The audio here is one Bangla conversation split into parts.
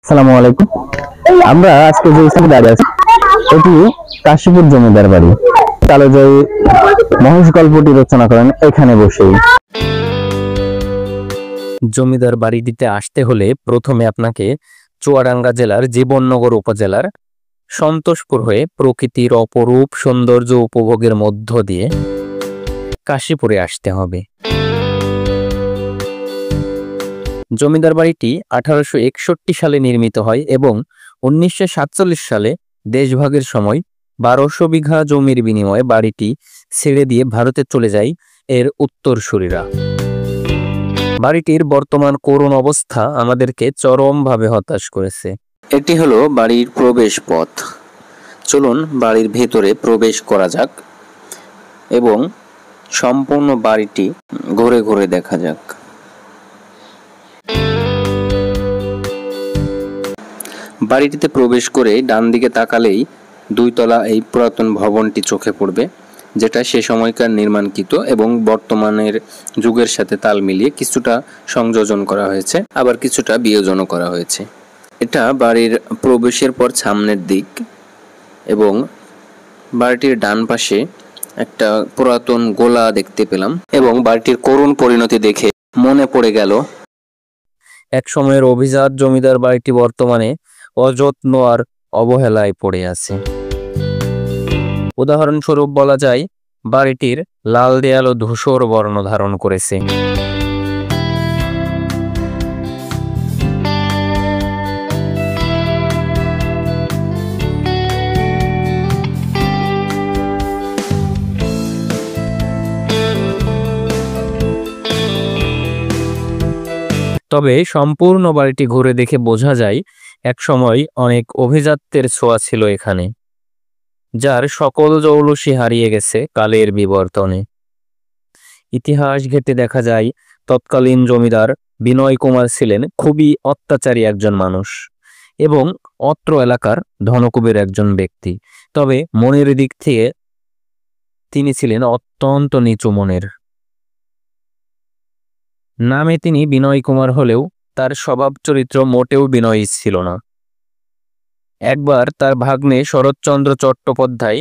আসসালামু আলাইকুম। আমরা আজকে যে স্থানে দাঁড়িয়ে আছি এটি কাশীপুর জমিদার বাড়ি। কালোজয়ী মহেশ গল্পটি রচনা করেন এখানে বসেই। জমিদার বাড়িটিতে আসতে হলে প্রথমে আপনাকে চুয়াডাঙ্গা জেলার জীবননগর উপজেলার সন্তোষপুর হয়ে প্রকৃতির অপরূপ সৌন্দর্য উপভোগের মধ্য দিয়ে কাশীপুরে আসতে হবে। জমিদার বাড়িটি 1861 সালে নির্মিত হয় এবং 1947 সালে দেশভাগের সময় 1200 বিঘা জমির বিনিময়ে বাড়িটি ছেড়ে দিয়ে ভারতে চলে যায় এর উত্তরসূরিরা। বাড়িটির বর্তমান করুণ অবস্থা আমাদেরকে চরমভাবে হতাশ করেছে। এটি হলো বাড়ির প্রবেশ পথ। চলুন বাড়ির ভেতরে প্রবেশ করা যাক এবং সম্পূর্ণ বাড়িটি ঘুরে ঘুরে দেখা যাক। বাড়িটিতে প্রবেশ করে ডান দিকে তাকালেই দুইতলা এই পুরাতন ভবনটি চোখে পড়বে, যেটা সে সময়কার নির্মাণকৃত এবং বর্তমানের যুগের সাথে তাল মিলিয়ে কিছুটা সংযোজন করা হয়েছে, আবার কিছুটা বিয়োজনও করা হয়েছে। এটা বাড়ির প্রবেশের পর সামনের দিক এবং বাড়িটির ডান পাশে একটা পুরাতন গোলা দেখতে পেলাম এবং বাড়িটির করুণ পরিণতি দেখে মনে পড়ে গেল এক সময়ের অভিজাত জমিদার বাড়িটি বর্তমানে অযত্ন আর অবহেলায় পড়ে আছে। উদাহরণস্বরূপ বলা যায় বাড়িটির লাল দেয়াল ও ধূসর বর্ণ ধারণ করেছে। তবে সম্পূর্ণ বাড়িটি ঘুরে দেখে বোঝা যায় একসময় অনেক অভিজাত্যের ছোঁয়া ছিল এখানে, যার সকল জৌলুসি হারিয়ে গেছে কালের বিবর্তনে। ইতিহাস ঘেঁটে দেখা যায় তৎকালীন জমিদার বিনয় কুমার ছিলেন খুবই অত্যাচারী একজন মানুষ এবং অত্র এলাকার ধনকুবের একজন ব্যক্তি। তবে মনের দিক থেকে তিনি ছিলেন অত্যন্ত নিচু মনের। নামে তিনি বিনয় কুমার হলেও তার স্বভাব চরিত্র মোটেও বিনয়ী ছিল না। একবার তার ভাগ্নে শরৎচন্দ্র চট্টোপাধ্যায়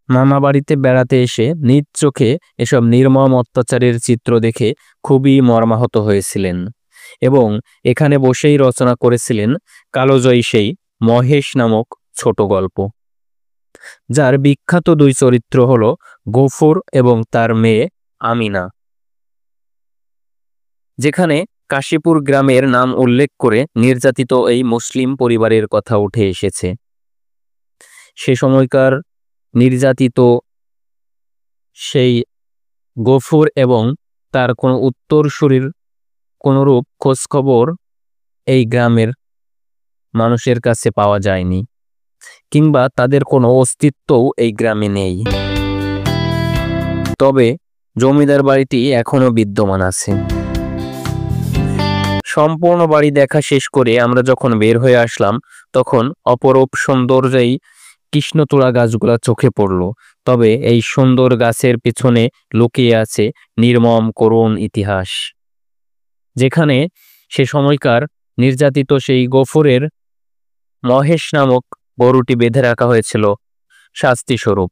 মামা বাড়িতে বেড়াতে এসে নিজ চোখে এসব নির্মম অত্যাচারের চিত্র দেখে খুবই মর্মাহত হয়েছিলেন এবং এখানে বসেই রচনা করেছিলেন কালোজয়ী সেই মহেশ নামক ছোট গল্প, যার বিখ্যাত দুই চরিত্র হল গফুর এবং তার মেয়ে আমিনা। যেখানে কাশীপুর গ্রামের নাম উল্লেখ করে নির্যাতিত এই মুসলিম পরিবারের কথা উঠে এসেছে। সে সময়কার নির্যাতিত সেই গফুর এবং তার কোনো উত্তরসূরির কোনরূপ খোঁজখবর এই গ্রামের মানুষের কাছে পাওয়া যায়নি, কিংবা তাদের কোনো অস্তিত্বও এই গ্রামে নেই। তবে জমিদার বাড়িটি এখনো বিদ্যমান আছে। সম্পূর্ণ বাড়ি দেখা শেষ করে আমরা যখন বের হয়ে আসলাম তখন অপরূপ সৌন্দর্যেই কৃষ্ণচূড়া গাছগুলা চোখে পড়ল। তবে এই সুন্দর গাছের পিছনে লুকিয়ে আছে নির্মম করুণ ইতিহাস, যেখানে সে সময়কার নির্যাতিত সেই গফুরের মহেশ নামক গরুটি বেঁধে রাখা হয়েছিল শাস্তি স্বরূপ।